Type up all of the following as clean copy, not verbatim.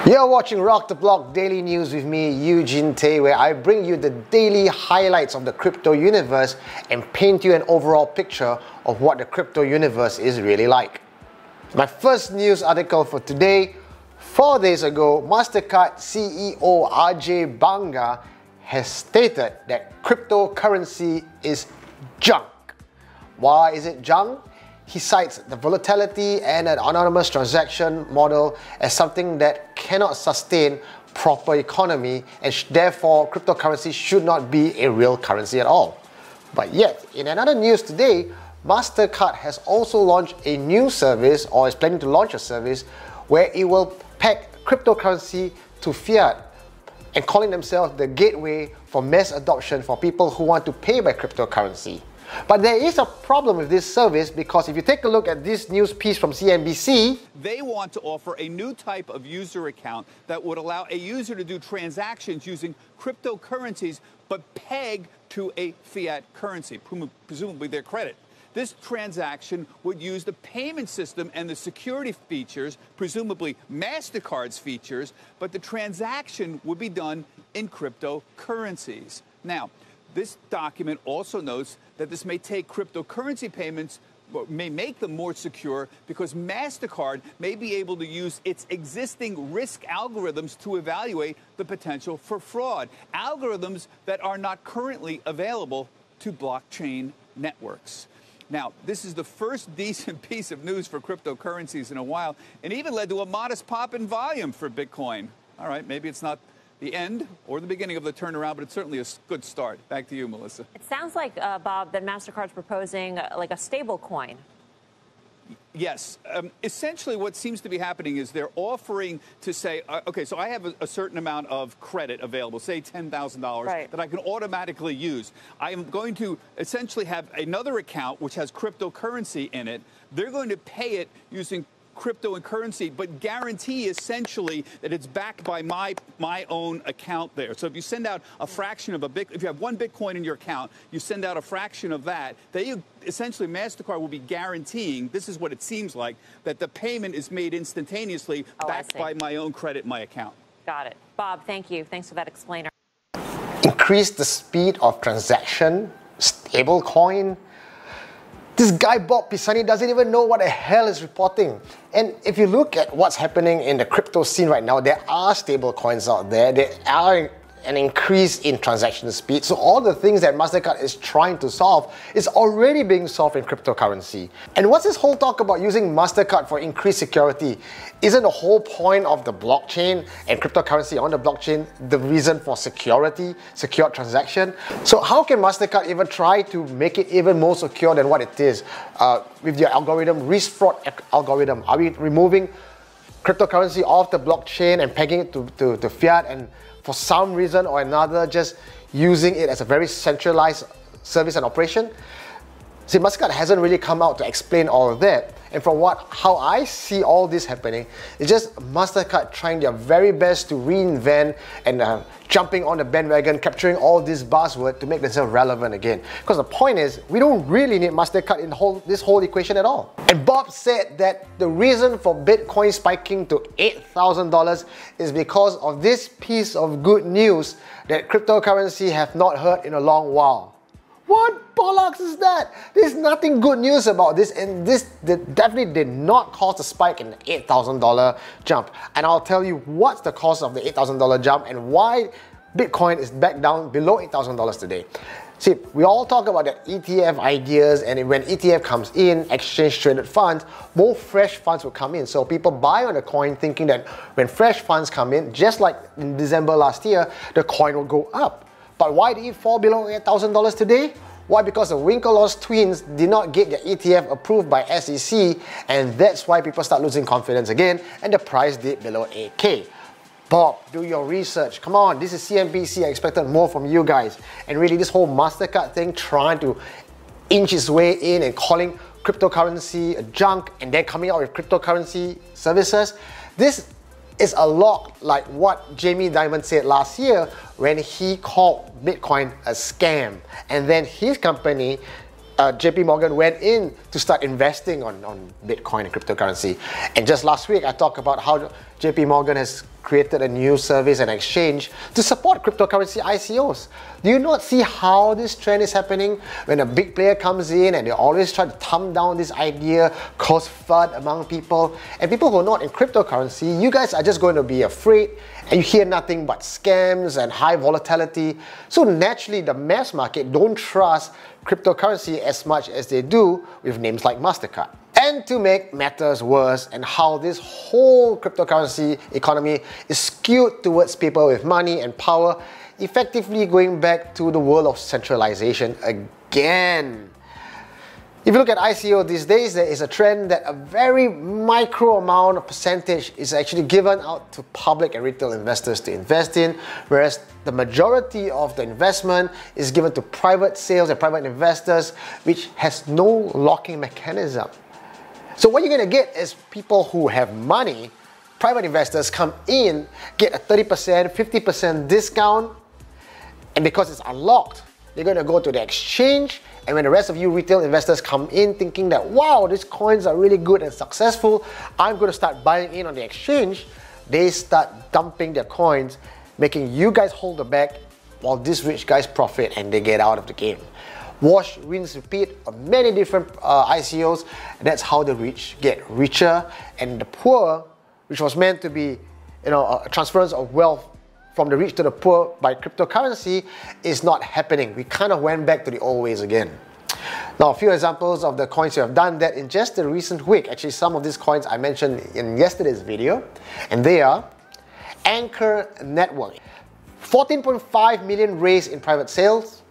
You're watching Rock the Block Daily News with me, Eugene Tay, where I bring you the daily highlights of the crypto universe and paint you an overall picture of what the crypto universe is really like. My first news article for today: 4 days ago, MasterCard CEO Ajay Banga has stated that cryptocurrency is junk. Why is it junk? He cites the volatility and an anonymous transaction model as something that cannot sustain proper economy, and therefore cryptocurrency should not be a real currency at all. But yet, in another news today, MasterCard has also launched a new service, or is planning to launch a service, where it will peg cryptocurrency to fiat and calling themselves the gateway for mass adoption for people who want to pay by cryptocurrency. But there is a problem with this service, because if you take a look at this news piece from CNBC, they want to offer a new type of user account that would allow a user to do transactions using cryptocurrencies but pegged to a fiat currency, presumably their credit. This transaction would use the payment system and the security features, presumably MasterCard's features, but the transaction would be done in cryptocurrencies. Now, this document also notes that this may take cryptocurrency payments, may make them more secure, because MasterCard may be able to use its existing risk algorithms to evaluate the potential for fraud, algorithms that are not currently available to blockchain networks. Now, this is the first decent piece of news for cryptocurrencies in a while, and even led to a modest pop in volume for Bitcoin. All right, maybe it's not the end or the beginning of the turnaround, but it's certainly a good start. Back to you, Melissa. It sounds like, Bob, that MasterCard's proposing like a stable coin. Yes. Essentially, what seems to be happening is they're offering to say, okay, so I have a certain amount of credit available, say $10,000, right, that I can automatically use. I am going to essentially have another account which has cryptocurrency in it. They're going to pay it using crypto and currency, but guarantee essentially that it's backed by my own account there. So if you send out a fraction of if you have 1 Bitcoin in your account, you send out a fraction of that, essentially MasterCard will be guaranteeing, this is what it seems like, that the payment is made instantaneously, backed by my own credit, my account. Got it. Bob, thank you. Thanks for that explainer. increase the speed of transaction, stablecoin. This guy, Bob Pisani, doesn't even know what the hell is reporting. And if you look at what's happening in the crypto scene right now, there are stable coins out there. There are an increase in transaction speed. So all the things that MasterCard is trying to solve is already being solved in cryptocurrency. And what's this whole talk about using MasterCard for increased security? Isn't the whole point of the blockchain and cryptocurrency on the blockchain the reason for security, secure transaction? So how can MasterCard even try to make it even more secure than what it is? With your algorithm, risk fraud algorithm, are we removing cryptocurrency off the blockchain and pegging it to fiat, and for some reason or another just using it as a very centralized service and operation? See, MasterCard hasn't really come out to explain all of that. And from how I see all this happening, it's just MasterCard trying their very best to reinvent and jumping on the bandwagon, capturing all these buzzwords to make themselves relevant again. Because the point is, we don't really need MasterCard in this whole equation at all. And Bob said that the reason for Bitcoin spiking to $8,000 is because of this piece of good news that cryptocurrency have not heard in a long while. What bollocks is that? There's nothing good news about this, and this definitely did not cause a spike in the $8,000 jump. And I'll tell you what's the cause of the $8,000 jump and why Bitcoin is back down below $8,000 today. See, we all talk about the ETF ideas, and when ETF comes in, exchange traded funds, more fresh funds will come in. So people buy on the coin thinking that when fresh funds come in, just like in December last year, the coin will go up. But why did it fall below $8,000 today? Why? Because the Winklevoss twins did not get their ETF approved by SEC, and that's why people start losing confidence again, and the price dipped below 8K. Bob, do your research. Come on, this is CNBC. I expected more from you guys. And really, this whole MasterCard thing, trying to inch its way in and calling cryptocurrency a junk, and then coming out with cryptocurrency services, this is a lot like what Jamie Dimon said last year when he called Bitcoin a scam. And then his company, JP Morgan, went in to start investing on Bitcoin and cryptocurrency. And just last week, I talked about how JP Morgan has created a new service and exchange to support cryptocurrency ICOs. Do you not see how this trend is happening? When a big player comes in and they always try to thumb down this idea, cause FUD among people, and people who are not in cryptocurrency, you guys are just going to be afraid and you hear nothing but scams and high volatility. So naturally, the mass market don't trust cryptocurrency as much as they do with names like MasterCard. And to make matters worse, and how this whole cryptocurrency economy is skewed towards people with money and power, effectively going back to the world of centralization again. If you look at ICO these days, there is a trend that a very micro amount of percentage is actually given out to public and retail investors to invest in, whereas the majority of the investment is given to private sales and private investors, which has no locking mechanism. So what you're going to get is people who have money, private investors come in, get a 30%, 50% discount, and because it's unlocked, they're going to go to the exchange, and when the rest of you retail investors come in thinking that, wow, these coins are really good and successful, I'm going to start buying in on the exchange, they start dumping their coins, making you guys hold the bag while these rich guys profit and they get out of the game. Wash, rinse, repeat on many different ICOs. That's how the rich get richer, and the poor, which was meant to be, a transference of wealth from the rich to the poor by cryptocurrency, is not happening. We kind of went back to the old ways again. Now, a few examples of the coins who have done that in just the recent week. Actually, some of these coins I mentioned in yesterday's video, and they are Anchor Network. 14.5 million raised in private sales.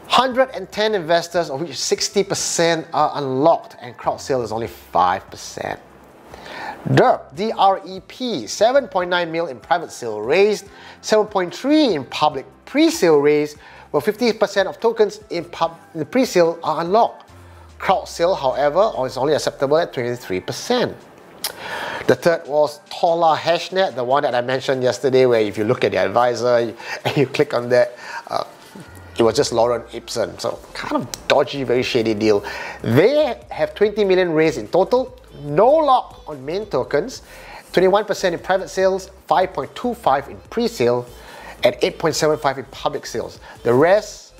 110 investors, of which 60% are unlocked, and crowdsale is only 5%. DREP, D-R-E-P, 7.9 mil in private sale raised, 7.3 in public pre-sale raised, where 50% of tokens in the pre-sale are unlocked. Crowdsale, however, is only acceptable at 23%. The third was Tola Hashnet, the one that I mentioned yesterday, where if you look at the advisor and you click on that, it was just Lauren Ipson, so kind of dodgy, very shady deal. They have 20 million raised in total, no lock on main tokens, 21% in private sales, 5.25 in pre-sale, and 8.75 in public sales. The rest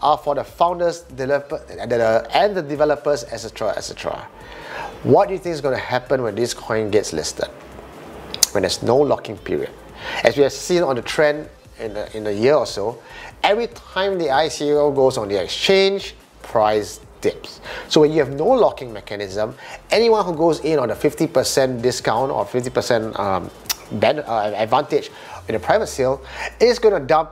are for the founders, and the developers, etc., etc. What do you think is going to happen when this coin gets listed? When there's no locking period? As we have seen on the trend in a year or so, every time the ICO goes on the exchange, price dips. So when you have no locking mechanism, anyone who goes in on a 50% discount or 50% advantage in a private sale is going to dump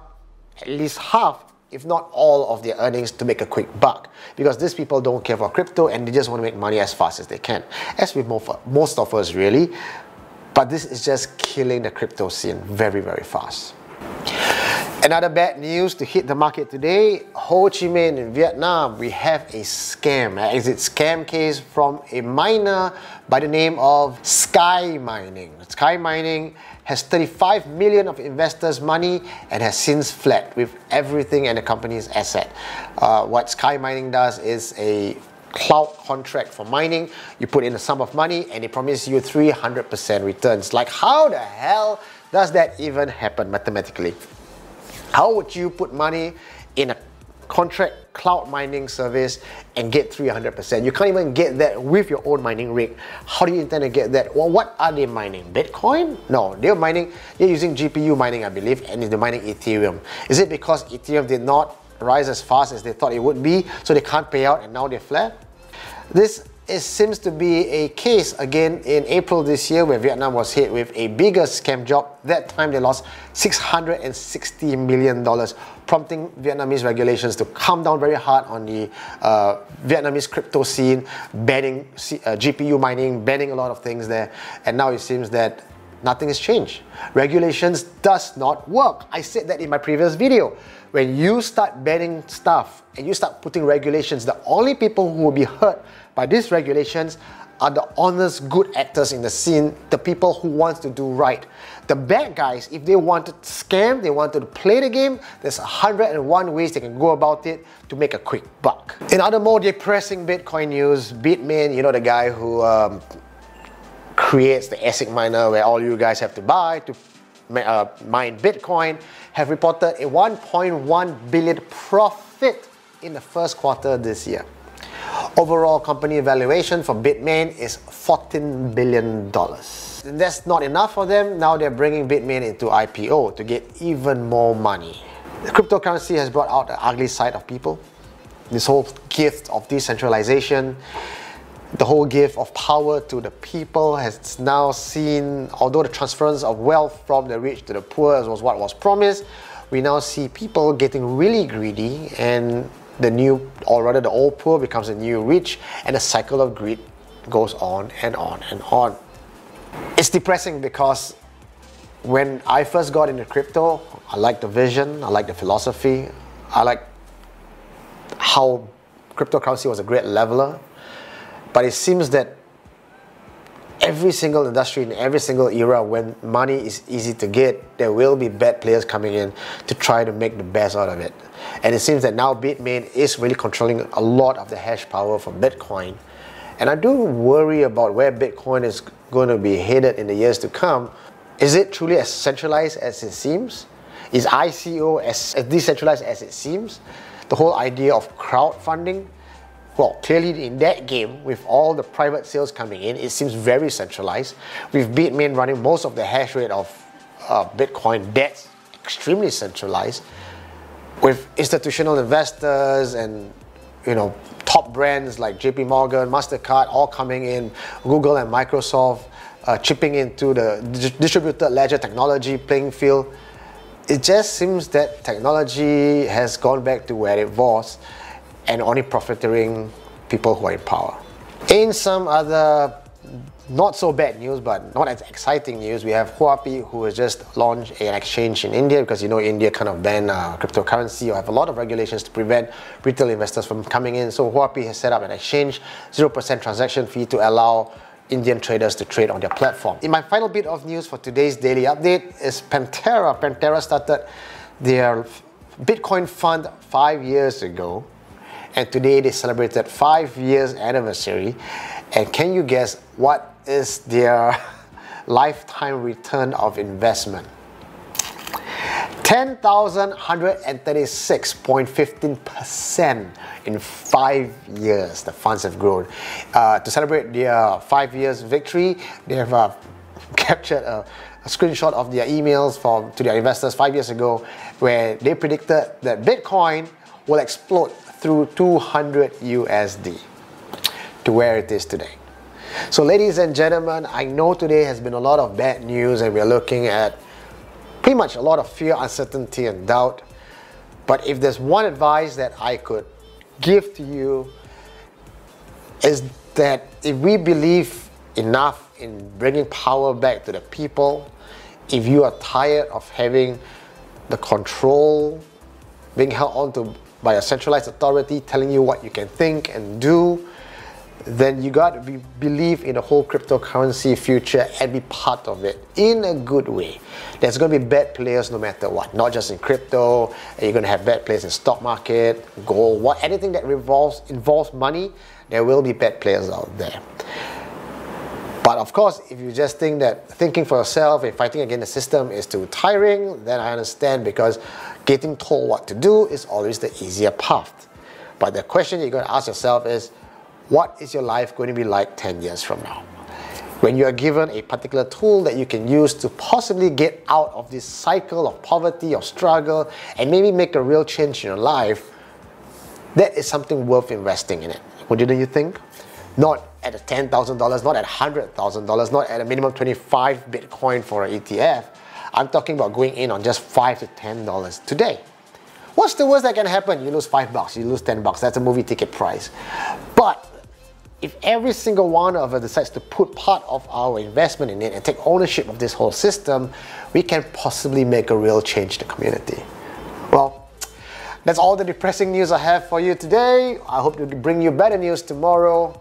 at least half, if not all, of their earnings to make a quick buck, because these people don't care for crypto and they just want to make money as fast as they can, as with most of us really. But this is just killing the crypto scene very, very fast. Another bad news to hit the market today, Ho Chi Minh in Vietnam, we have a scam, an exit scam case from a miner by the name of Sky Mining. Sky Mining has 35 million of investors' money and has since fled with everything and the company's asset. What Sky Mining does is a cloud contract for mining. You put in a sum of money and they promise you 300% returns. Like, how the hell does that even happen mathematically? How would you put money in a contract cloud mining service and get 300%? You can't even get that with your own mining rig. How do you intend to get that? Well, what are they mining? Bitcoin? No, they're using GPU mining, I believe, and they're mining Ethereum. Is it because Ethereum did not rise as fast as they thought it would be, so they can't pay out and now they fled? This seems to be a case again in April this year, where Vietnam was hit with a bigger scam job. That time they lost $660 million, prompting Vietnamese regulations to come down very hard on the Vietnamese crypto scene, banning GPU mining, banning a lot of things there. And now it seems that nothing has changed. Regulations does not work. I said that in my previous video. When you start banning stuff and you start putting regulations, the only people who will be hurt by these regulations are the honest, good actors in the scene, the people who want to do right. The bad guys, if they want to scam, they want to play the game, there's 101 ways they can go about it to make a quick buck. In other more depressing Bitcoin news, Bitmain, you know, the guy who creates the ASIC miner where all you guys have to buy to mine Bitcoin, have reported a 1.1 billion profit in the first quarter this year. Overall company valuation for Bitmain is $14 billion. And that's not enough for them. Now they're bringing Bitmain into IPO to get even more money. The cryptocurrency has brought out the ugly side of people. This whole gift of decentralization, the whole gift of power to the people has now seen, although the transference of wealth from the rich to the poor was what was promised, we now see people getting really greedy, and the new, or rather the old poor becomes the new rich, and the cycle of greed goes on and on and on. It's depressing because when I first got into crypto, I liked the vision, I liked the philosophy, I liked how cryptocurrency was a great leveler. But it seems that every single industry in every single era, when money is easy to get, there will be bad players coming in to try to make the best out of it. And it seems that now Bitmain is really controlling a lot of the hash power for Bitcoin. And I do worry about where Bitcoin is going to be headed in the years to come. Is it truly as centralized as it seems? Is ICO as decentralized as it seems? The whole idea of crowdfunding, well, clearly in that game, with all the private sales coming in, it seems very centralized. With Bitmain running most of the hash rate of Bitcoin, that's extremely centralized. With institutional investors and, you know, top brands like JP Morgan, MasterCard all coming in, Google and Microsoft chipping into the distributed ledger technology playing field, it just seems that technology has gone back to where it was and only profiting people who are in power. In some other not so bad news, but not as exciting news, we have Huobi, who has just launched an exchange in India, because you know India kind of banned cryptocurrency or have a lot of regulations to prevent retail investors from coming in. So Huobi has set up an exchange, 0% transaction fee to allow Indian traders to trade on their platform. In my final bit of news for today's daily update is Pantera. Pantera started their Bitcoin fund 5 years ago, and today they celebrated 5 years anniversary. And can you guess what is their lifetime return of investment? 10,136.15% in 5 years. The funds have grown. To celebrate their 5 years victory, they have captured a screenshot of their emails to their investors 5 years ago, where they predicted that Bitcoin will explode through 200 USD to where it is today. So ladies and gentlemen, I know today has been a lot of bad news, and we're looking at pretty much a lot of fear, uncertainty and doubt. But if there's one advice that I could give to you, is that if we believe enough in bringing power back to the people, if you are tired of having the control being held onto by a centralized authority telling you what you can think and do, then you got to believe in the whole cryptocurrency future and be part of it in a good way. There's going to be bad players no matter what, not just in crypto. You're going to have bad players in stock market, gold, anything that involves money, there will be bad players out there. But of course, if you just think that thinking for yourself and fighting against the system is too tiring, then I understand, because getting told what to do is always the easier path. But the question you're going to ask yourself is, what is your life going to be like 10 years from now? When you are given a particular tool that you can use to possibly get out of this cycle of poverty or struggle and maybe make a real change in your life, that is something worth investing in it. Wouldn't you think? Not at $10,000, not at $100,000, not at a minimum 25 Bitcoin for an ETF. I'm talking about going in on just $5 to $10 today. What's the worst that can happen? You lose $5, you lose $10. That's a movie ticket price. But if every single one of us decides to put part of our investment in it and take ownership of this whole system, we can possibly make a real change in the community. Well, that's all the depressing news I have for you today. I hope to bring you better news tomorrow.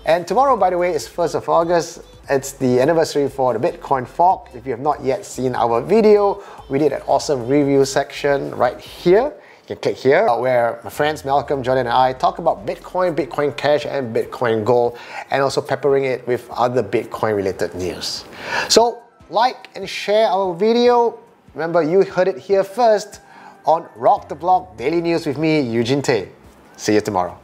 And tomorrow, by the way, is 1st of August. It's the anniversary for the Bitcoin fork. If you have not yet seen our video, we did an awesome review section right here. You can click here where my friends Malcolm, Jordan and I talk about Bitcoin, Bitcoin Cash and Bitcoin Gold, and also peppering it with other Bitcoin related news. So like and share our video. Remember, you heard it here first on Rock the Block Daily News with me, Eugene Tay. See you tomorrow.